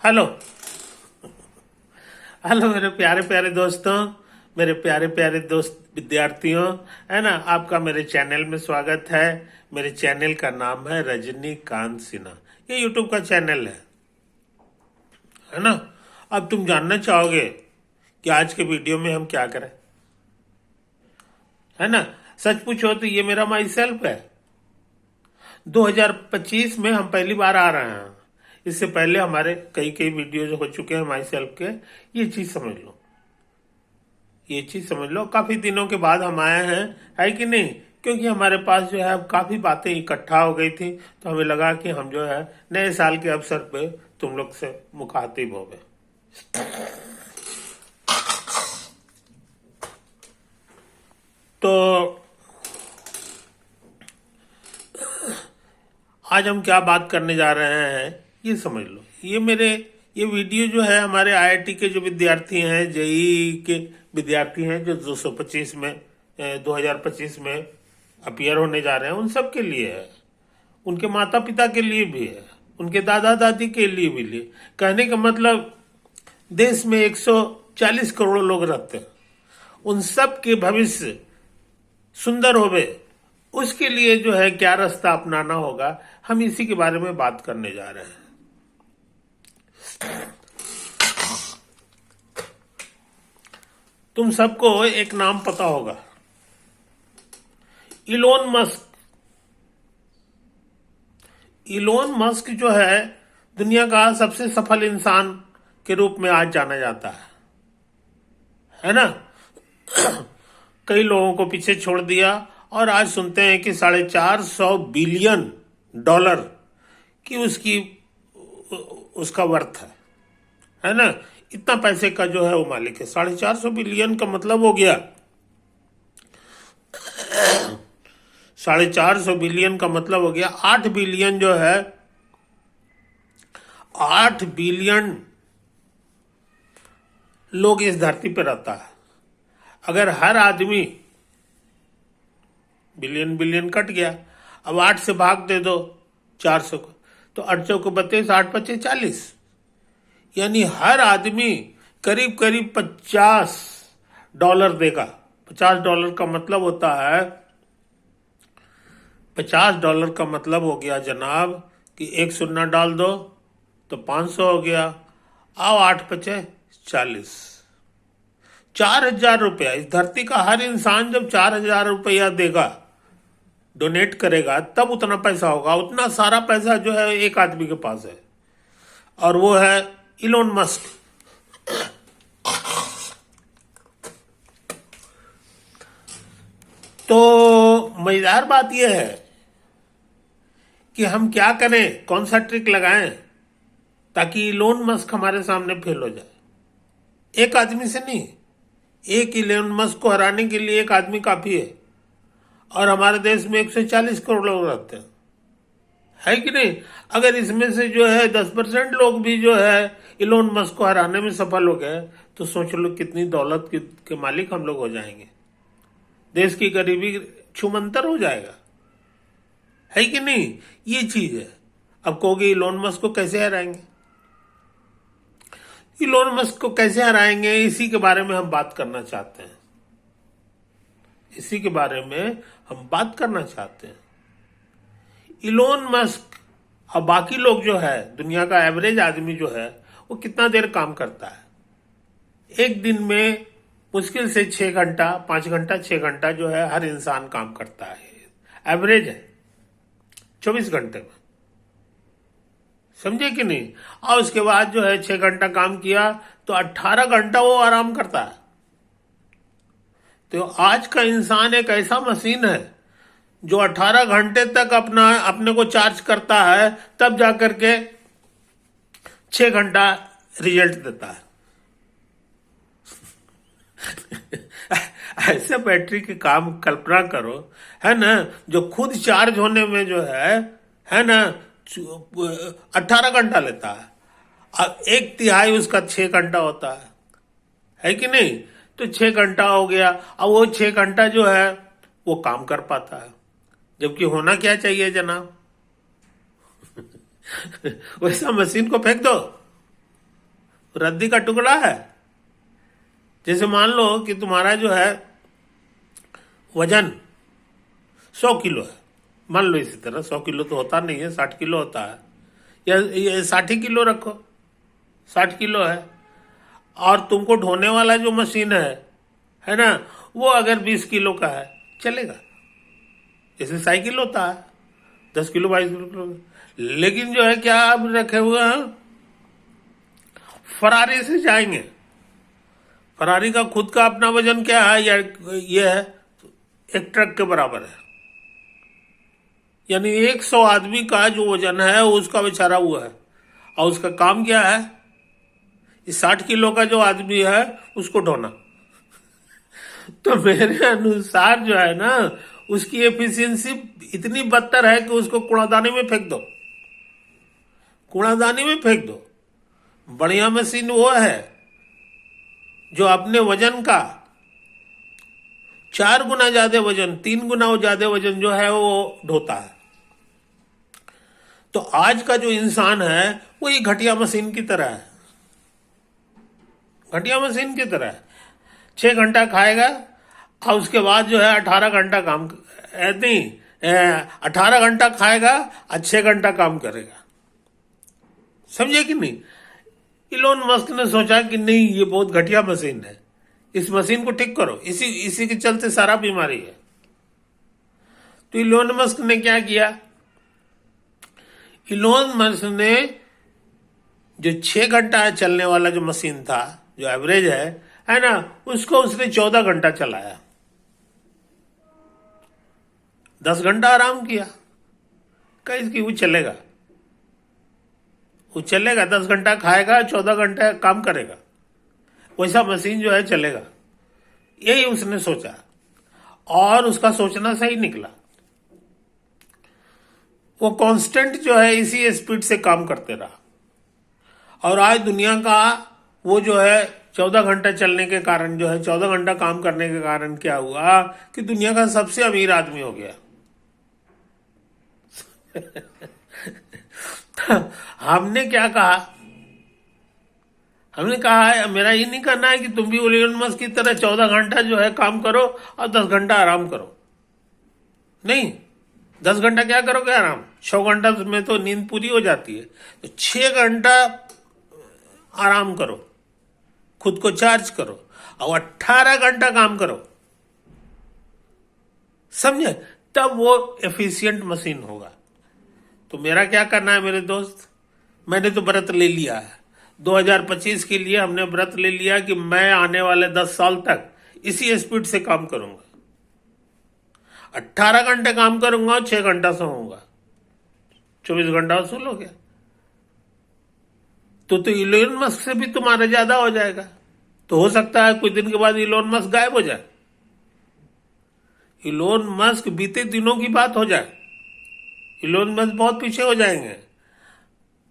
Hello. Hello मेरे प्यारे प्यारे दोस्तों, मेरे प्यारे प्यारे दोस्त विद्यार्थियों, है ना। आपका मेरे चैनल में स्वागत है। मेरे चैनल का नाम है रजनीकांत सिन्हा। ये यूट्यूब का चैनल है ना। अब तुम जानना चाहोगे कि आज के वीडियो में हम क्या करें, है ना। सच पूछो तो ये मेरा माई सेल्फ है। 2025 में हम पहली बार आ रहे हैं। इससे पहले हमारे कई कई वीडियोज हो चुके हैं माई सेल्फ के। ये चीज समझ लो, ये चीज समझ लो, काफी दिनों के बाद हम आए हैं, है कि नहीं। क्योंकि हमारे पास जो है अब काफी बातें इकट्ठा हो गई थी, तो हमें लगा कि हम जो है नए साल के अवसर पे तुम लोग से मुखातिब हो गए। तो आज हम क्या बात करने जा रहे हैं ये समझ लो। ये वीडियो जो है हमारे आईआईटी के जो विद्यार्थी हैं, जेईई के विद्यार्थी हैं, जो 225 में 2025 में अपीयर होने जा रहे हैं, उन सब के लिए है। उनके माता पिता के लिए भी है, उनके दादा दादी के लिए भी लिए। कहने का मतलब, देश में 140 करोड़ लोग रहते हैं, उन सब के भविष्य सुंदर होवे, उसके लिए जो है क्या रास्ता अपनाना होगा, हम इसी के बारे में बात करने जा रहे हैं। तुम सबको एक नाम पता होगा, इलोन मस्क। इलोन मस्क जो है दुनिया का सबसे सफल इंसान के रूप में आज जाना जाता है ना। कई लोगों को पीछे छोड़ दिया और आज सुनते हैं कि $450 बिलियन की उसका वर्थ है ना। इतना पैसे का जो है वो मालिक है। 450 बिलियन का मतलब हो गया, 450 बिलियन का मतलब हो गया 8 बिलियन जो है, 8 बिलियन लोग इस धरती पर रहता है। अगर हर आदमी, बिलियन बिलियन कट गया, अब 8 से भाग दे दो 400 को, तो 8 को 32, 8 पचे 40, यानी हर आदमी करीब करीब $50 देगा। $50 का मतलब होता है, $50 का मतलब हो गया जनाब कि एक शून्य डाल दो तो 500 हो गया। आओ 8 पचे 40, 4,000 रुपया। इस धरती का हर इंसान जब 4,000 रुपया देगा, डोनेट करेगा, तब उतना पैसा होगा। उतना सारा पैसा जो है एक आदमी के पास है, और वो है इलोन मस्क। तो मजेदार बात यह है कि हम क्या करें, कौन सा ट्रिक लगाएं ताकि इलोन मस्क हमारे सामने फेल हो जाए। एक आदमी से नहीं, एक इलोन मस्क को हराने के लिए एक आदमी काफी है। और हमारे देश में 140 करोड़ लोग रहते हैं, है कि नहीं। अगर इसमें से जो है 10% लोग भी जो है इलोन मस्क को हराने में सफल हो गए, तो सोच लो कितनी दौलत के मालिक हम लोग हो जाएंगे। देश की गरीबी छूमंतर हो जाएगा, है कि नहीं। ये चीज है। अब कहोगे इलोन मस्क को कैसे हराएंगे, इलोन मस्क को कैसे हराएंगे, इसी के बारे में हम बात करना चाहते हैं। इसी के बारे में हम बात करना चाहते हैं। इलोन मस्क और बाकी लोग जो है, दुनिया का एवरेज आदमी जो है, वो कितना देर काम करता है। एक दिन में मुश्किल से 6 घंटा, 5 घंटा, 6 घंटा जो है हर इंसान काम करता है। एवरेज है 24 घंटे में, समझे कि नहीं। और उसके बाद जो है 6 घंटा काम किया तो 18 घंटा वो आराम करता है। तो आज का इंसान एक ऐसा मशीन है जो 18 घंटे तक अपने को चार्ज करता है, तब जाकर के 6 घंटा रिजल्ट देता है। ऐसे बैटरी के काम कल्पना करो, है ना, जो खुद चार्ज होने में जो है ना, 18 घंटा लेता है। अब 1/3 उसका 6 घंटा होता है कि नहीं। तो 6 घंटा हो गया। अब वो 6 घंटा जो है वो काम कर पाता है, जबकि होना क्या चाहिए जनाब। वैसा मशीन को फेंक दो, रद्दी का टुकड़ा है। जैसे मान लो कि तुम्हारा जो है वजन 100 किलो है, मान लो इसी तरह 100 किलो तो होता नहीं है, 60 किलो होता है, या ये 60 किलो रखो, 60 किलो है, और तुमको ढोने वाला जो मशीन है ना, वो अगर 20 किलो का है चलेगा। जैसे साइकिल होता है 10 किलो 22 किलो, लेकिन जो है क्या आप रखे हुए हैं, फरारी से जाएंगे। फरारी का खुद का अपना वजन क्या है, या ये है एक ट्रक के बराबर है, यानी 100 आदमी का जो वजन है उसका बेचारा हुआ है, और उसका काम क्या है, इस 60 किलो का जो आदमी है उसको ढोना। तो मेरे अनुसार जो है ना, उसकी एफिशिएंसी इतनी बदतर है कि उसको कूड़ादानी में फेंक दो, कूड़ादानी में फेंक दो। बढ़िया मशीन वो है जो अपने वजन का 4 गुना ज्यादा वजन, 3 गुना ज्यादा वजन जो है वो ढोता है। तो आज का जो इंसान है वो ये घटिया मशीन की तरह है, घटिया मशीन की तरह है। 6 घंटा खाएगा और उसके बाद जो है 18 घंटा काम, नहीं 18 घंटा खाएगा और 6 घंटा काम करेगा। समझे कि नहीं? इलोन मस्क ने सोचा कि नहीं ये बहुत घटिया मशीन है, इस मशीन को ठीक करो, इसी के चलते सारा बीमारी है। तो इलोन मस्क ने क्या किया, इलोन मस्क ने जो 6 घंटा चलने वाला जो मशीन था, जो एवरेज है ना, उसको उसने 14 घंटा चलाया, 10 घंटा आराम किया। कहीं वो चलेगा, वो चलेगा, 10 घंटा खाएगा, 14 घंटा काम करेगा, वैसा मशीन जो है चलेगा। यही उसने सोचा, और उसका सोचना सही निकला। वो कांस्टेंट जो है इसी स्पीड से काम करते रहा, और आज दुनिया का वो जो है 14 घंटा चलने के कारण जो है, 14 घंटा काम करने के कारण क्या हुआ कि दुनिया का सबसे अमीर आदमी हो गया। हमने क्या कहा, हमने कहा है मेरा ये नहीं करना है कि तुम भी इलोन मस्क की तरह 14 घंटा जो है काम करो और 10 घंटा आराम करो। नहीं, 10 घंटा क्या करोगे आराम, 6 घंटा में तो नींद पूरी हो जाती है, तो 6 घंटा आराम करो, खुद को चार्ज करो, और 18 घंटा काम करो। समझे? तब वो एफिशिएंट मशीन होगा। तो मेरा क्या करना है मेरे दोस्त, मैंने तो व्रत ले लिया है 2025 के लिए। हमने व्रत ले लिया कि मैं आने वाले 10 साल तक इसी स्पीड से काम करूंगा, 18 घंटे काम करूंगा और 6 घंटा सोऊंगा, 24 घंटा वसूल हो गया। तो इलोन मस्क से भी तुम्हारा ज्यादा हो जाएगा। तो हो सकता है कुछ दिन के बाद इलोन मस्क गायब हो जाए, इलोन मस्क बीते दिनों की बात हो जाए, इलोन मस्क बहुत पीछे हो जाएंगे,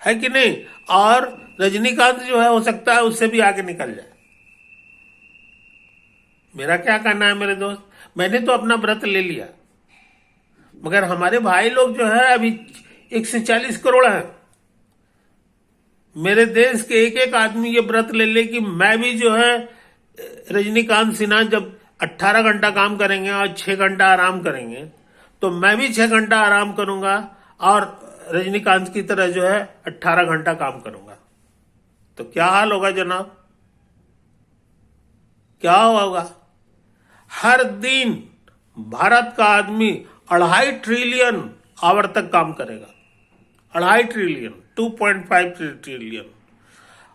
है कि नहीं? और रजनीकांत जो है हो सकता है उससे भी आगे निकल जाए। मेरा क्या कहना है मेरे दोस्त, मैंने तो अपना व्रत ले लिया, मगर हमारे भाई लोग जो है अभी 140 करोड़ हैं। मेरे देश के एक एक आदमी ये व्रत ले ले कि मैं भी जो है रजनीकांत सिन्हा जब 18 घंटा काम करेंगे और 6 घंटा आराम करेंगे, तो मैं भी 6 घंटा आराम करूंगा और रजनीकांत की तरह जो है 18 घंटा काम करूंगा। तो क्या हाल होगा जनाब, क्या होगा? हर दिन भारत का आदमी 2.5 ट्रिलियन आवर तक काम करेगा, 2.5 ट्रिलियन, 2.5 ट्रिलियन,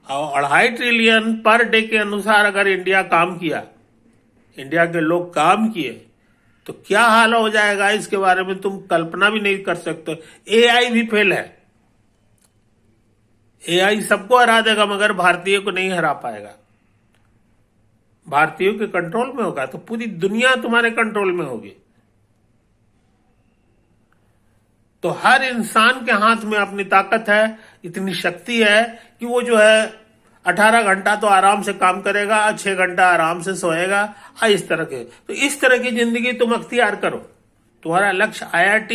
और 2.5 ट्रिलियन पर डे के अनुसार अगर इंडिया काम किया, इंडिया के लोग काम किए, तो क्या हाल हो जाएगा इसके बारे में तुम कल्पना भी नहीं कर सकते। एआई भी फेल है, एआई सबको हरा देगा मगर भारतीय को नहीं हरा पाएगा। भारतीयों के कंट्रोल में होगा तो पूरी दुनिया तुम्हारे कंट्रोल में होगी। तो हर इंसान के हाथ में अपनी ताकत है, इतनी शक्ति है कि वो जो है 18 घंटा तो आराम से काम करेगा और 6 घंटा आराम से सोएगा। इस तरह के, तो इस तरह की जिंदगी तुम अख्तियार करो। तुम्हारा लक्ष्य IIT,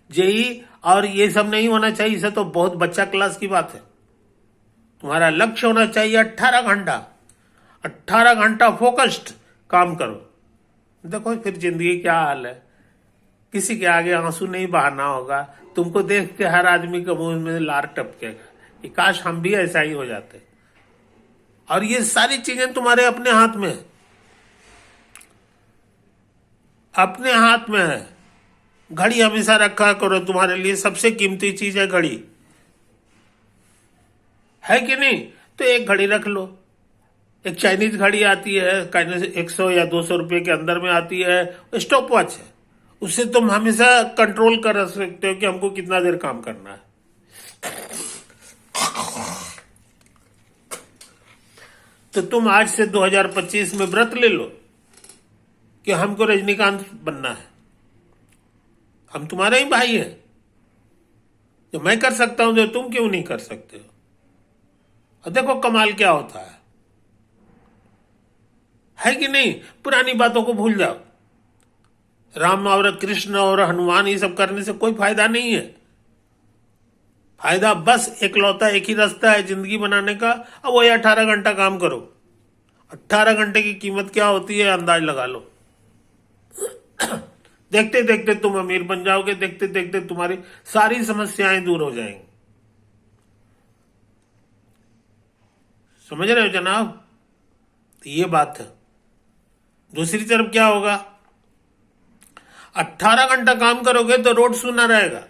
जेई और ये सब नहीं होना चाहिए, इसे तो बहुत बच्चा क्लास की बात है। तुम्हारा लक्ष्य होना चाहिए 18 घंटा। 18 घंटा फोकस्ड काम करो। देखो फिर जिंदगी क्या हाल है। किसी के आगे आंसू नहीं बहाना होगा। तुमको देख के हर आदमी के मुंह में लार टपकेगा कि काश हम भी ऐसा ही हो जाते। और ये सारी चीजें तुम्हारे अपने हाथ में है, अपने हाथ में है। घड़ी हमेशा रखा करो, तुम्हारे लिए सबसे कीमती चीज है घड़ी, है कि नहीं? तो एक घड़ी रख लो। एक चाइनीज घड़ी आती है, 100 या 200 रुपए के अंदर में आती है, स्टॉप वॉच है। उससे तुम हमेशा कंट्रोल कर सकते हो कि हमको कितना देर काम करना है। तो तुम आज से 2025 में व्रत ले लो कि हमको रजनीकांत बनना है। हम तुम्हारे ही भाई हैं। जो मैं कर सकता हूं तो तुम क्यों नहीं कर सकते हो? और देखो कमाल क्या होता है कि नहीं? पुरानी बातों को भूल जाओ। राम और कृष्ण और हनुमान ये सब करने से कोई फायदा नहीं है। फायदा बस एकलौता एक ही रास्ता है जिंदगी बनाने का, अब वही 18 घंटा काम करो। 18 घंटे की कीमत क्या होती है अंदाज लगा लो। देखते देखते तुम अमीर बन जाओगे, देखते देखते तुम्हारी सारी समस्याएं दूर हो जाएंगी। समझ रहे हो जनाब? तो ये बात है। दूसरी तरफ क्या होगा? 18 घंटा काम करोगे तो रोड सूना रहेगा।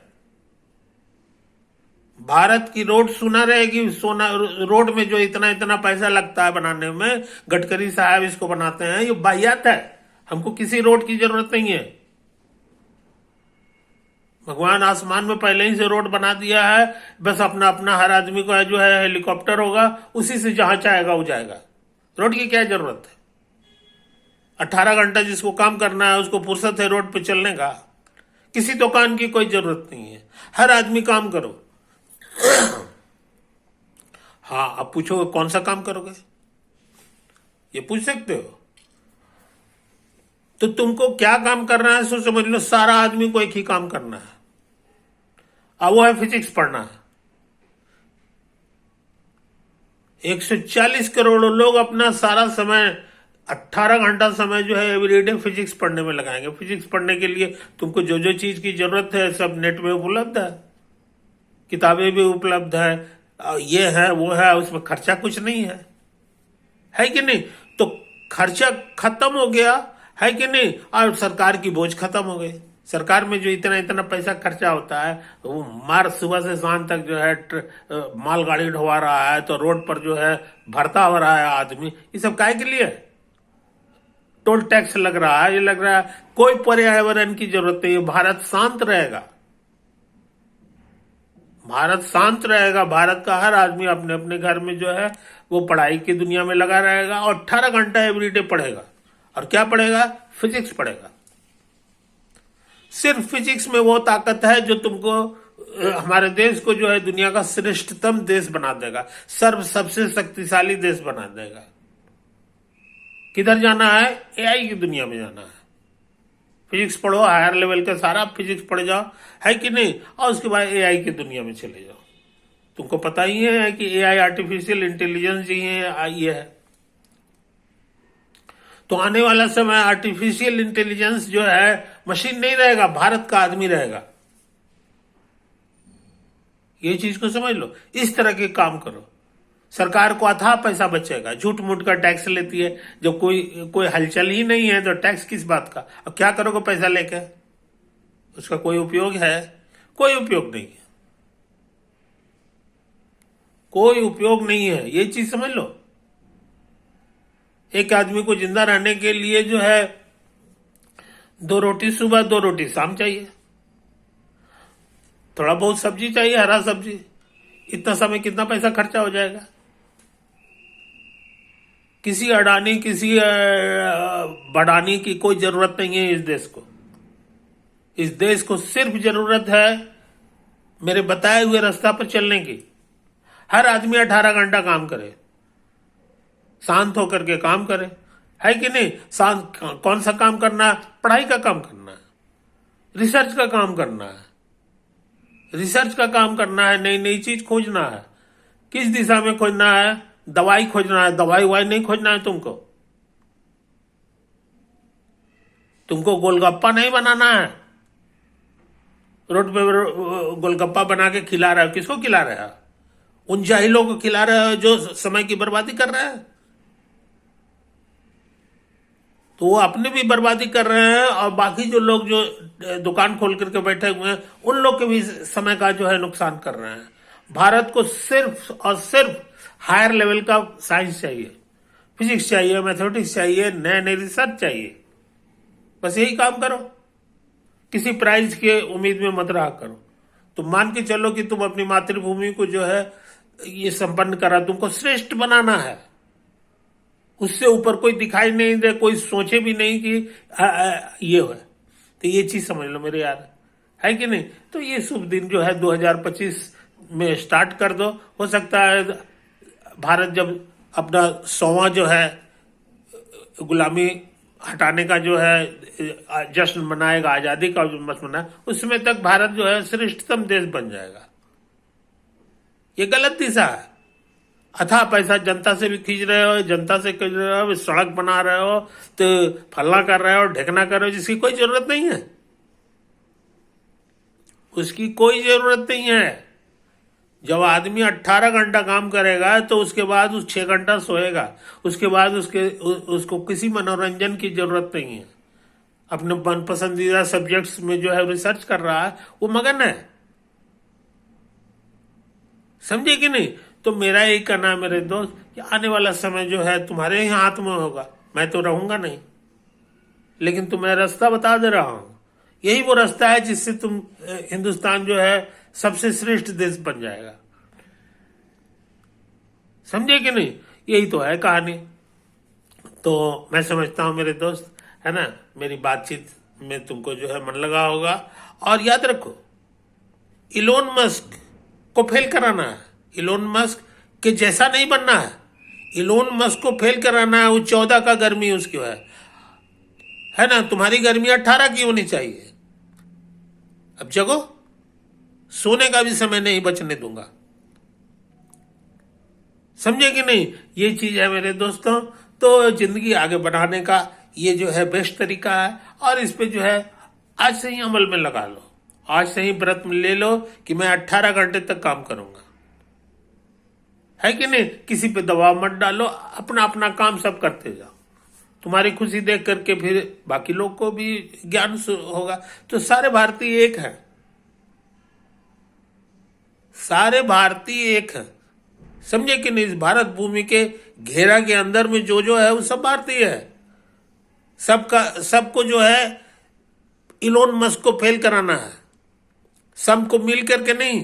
भारत की रोड सूना रहेगी। सोना रोड में जो इतना इतना पैसा लगता है बनाने में, गडकरी साहब इसको बनाते हैं, ये वाहियात है। हमको किसी रोड की जरूरत नहीं है। भगवान आसमान में पहले ही से रोड बना दिया है। बस अपना अपना हर आदमी को जो है हेलीकॉप्टर होगा, उसी से जहां चाहेगा वो जाएगा। रोड की क्या जरूरत है? 18 घंटा जिसको काम करना है उसको फुर्सत है रोड पे चलने का। किसी दुकान की कोई जरूरत नहीं है। हर आदमी काम करो। हाँ, अब पूछो कौन सा काम करोगे, ये पूछ सकते हो। तो तुमको क्या काम करना है सो समझ लो। सारा आदमी को एक ही काम करना है, अब वो है फिजिक्स पढ़ना है। 140 करोड़ लोग अपना सारा समय 18 घंटा समय जो है एवरीडे फिजिक्स पढ़ने में लगाएंगे। फिजिक्स पढ़ने के लिए तुमको जो जो चीज की जरूरत है सब नेट में उपलब्ध है, किताबें भी उपलब्ध है, ये है वो है, उसमें खर्चा कुछ नहीं है कि नहीं? तो खर्चा खत्म हो गया, है कि नहीं? और सरकार की बोझ खत्म हो गई। सरकार में जो इतना इतना पैसा खर्चा होता है, वो मार सुबह से शाम तक जो है मालगाड़ी ढोवा रहा है, तो रोड पर जो है भरता हो रहा है आदमी। ये सब काहे के लिए? टोल टैक्स लग रहा है, ये लग रहा है। कोई पर्यावरण की जरूरत नहीं है। भारत शांत रहेगा। भारत शांत रहेगा। भारत का हर आदमी अपने अपने घर में जो है वो पढ़ाई की दुनिया में लगा रहेगा और 18 घंटा एवरीडे पढ़ेगा। और क्या पढ़ेगा? फिजिक्स पढ़ेगा। सिर्फ फिजिक्स में वो ताकत है जो तुमको हमारे देश को जो है दुनिया का श्रेष्ठतम देश बना देगा, सबसे शक्तिशाली देश बना देगा। किधर जाना है? एआई की दुनिया में जाना है। फिजिक्स पढ़ो, हायर लेवल का सारा फिजिक्स पढ़ जाओ, है कि नहीं? और उसके बाद एआई की दुनिया में चले जाओ। तुमको पता ही है कि एआई आर्टिफिशियल इंटेलिजेंस ही ये है। तो आने वाला समय आर्टिफिशियल इंटेलिजेंस जो है मशीन नहीं रहेगा, भारत का आदमी रहेगा। ये चीज को समझ लो। इस तरह के काम करो, सरकार को अथाह पैसा बचेगा। झूठ मूठ का टैक्स लेती है, जब कोई हलचल ही नहीं है तो टैक्स किस बात का? अब क्या करोगे पैसा लेके? उसका कोई उपयोग है? कोई उपयोग नहीं है। कोई उपयोग नहीं है। ये चीज समझ लो। एक आदमी को जिंदा रहने के लिए जो है 2 रोटी सुबह 2 रोटी शाम चाहिए, थोड़ा बहुत सब्जी चाहिए, हरा सब्जी। इतना समय कितना पैसा खर्चा हो जाएगा? किसी अडानी किसी बढ़ानी की कोई जरूरत नहीं है इस देश को। इस देश को सिर्फ जरूरत है मेरे बताए हुए रास्ता पर चलने की। हर आदमी 18 घंटा काम करे, शांत होकर के काम करे, है कि नहीं? शांत कौन सा काम करना है? पढ़ाई का काम करना है, रिसर्च का काम करना है, रिसर्च का काम करना है, नई नई चीज खोजना है। किस दिशा में खोजना है? दवाई खोजना है? दवाई वाई नहीं खोजना है तुमको। तुमको गोलगप्पा नहीं बनाना है। रोड पे गोलगप्पा बना के खिला रहा है, किसको खिला रहा है? उन जाहिलों को खिला रहा है जो समय की बर्बादी कर रहा है। तो वो अपने भी बर्बादी कर रहे हैं और बाकी जो लोग जो दुकान खोल करके बैठे हुए हैं उन लोग के भी समय का जो है नुकसान कर रहे हैं। भारत को सिर्फ और सिर्फ हायर लेवल का साइंस चाहिए, फिजिक्स चाहिए, मैथमेटिक्स चाहिए, नए नए रिसर्च चाहिए। बस यही काम करो, किसी प्राइज के उम्मीद में मत रहा करो। तुम मान के चलो कि तुम अपनी मातृभूमि को जो है ये संपन्न करा, तुमको श्रेष्ठ बनाना है। उससे ऊपर कोई दिखाई नहीं दे, कोई सोचे भी नहीं कि ये हो। तो ये चीज समझ लो मेरे यार, है कि नहीं? तो ये शुभ दिन जो है 2025 में स्टार्ट कर दो। हो सकता है भारत जब अपना 100वां जो है गुलामी हटाने का जो है जश्न मनाएगा, आजादी का जश्न मनाए, उस समय तक भारत जो है श्रेष्ठतम देश बन जाएगा। ये गलत दिशा है। अथाह पैसा जनता से भी खींच रहे हो, जनता से खींच रहे हो, सड़क बना रहे हो, तो फलना कर रहे हो, ढेकना कर रहे हो, जिसकी कोई जरूरत नहीं है। उसकी कोई जरूरत नहीं है। जब आदमी 18 घंटा काम करेगा तो उसके बाद उस 6 घंटा सोएगा, उसके बाद उसको किसी मनोरंजन की जरूरत नहीं है। अपने मन पसंदीदा सब्जेक्ट्स में जो है रिसर्च कर रहा है, वो मगन है। समझे कि नहीं? तो मेरा यही कहना है मेरे दोस्त कि आने वाला समय जो है तुम्हारे ही हाथ में होगा। मैं तो रहूंगा नहीं, लेकिन तुम्हें रास्ता बता दे रहा हूं। यही वो रास्ता है जिससे तुम हिंदुस्तान जो है सबसे श्रेष्ठ देश बन जाएगा। समझे कि नहीं? यही तो है कहानी। तो मैं समझता हूं मेरे दोस्त, है ना, मेरी बातचीत में तुमको जो है मन लगा होगा। और याद रखो, इलोन मस्क को फेल कराना है। इलोन मस्क के जैसा नहीं बनना है। इलोन मस्क को फेल कराना है। वो 14 का गर्मी उसकी है ना। तुम्हारी गर्मी 18 की होनी चाहिए। अब जगो, सोने का भी समय नहीं बचने दूंगा। समझे कि नहीं? ये चीज है मेरे दोस्तों। तो जिंदगी आगे बढ़ाने का ये जो है बेस्ट तरीका है, और इस पे जो है आज से ही अमल में लगा लो। आज से ही व्रत ले लो कि मैं 18 घंटे तक काम करूंगा, है कि नहीं? किसी पे दबाव मत डालो, अपना अपना काम सब करते जाओ। तुम्हारी खुशी देख करके फिर बाकी लोग को भी ज्ञान होगा। तो सारे भारतीय एक हैं, सारे भारतीय एक हैं। समझे कि नहीं? इस भारत भूमि के घेरा के अंदर में जो जो है वो सब भारतीय है। सबका सबको जो है इलोन मस्क को फेल कराना है, सबको मिल करके नहीं।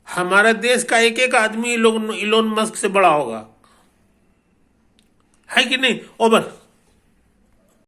हमारा देश का एक एक आदमी इलोन मस्क से बड़ा होगा, है कि नहीं? ओवर।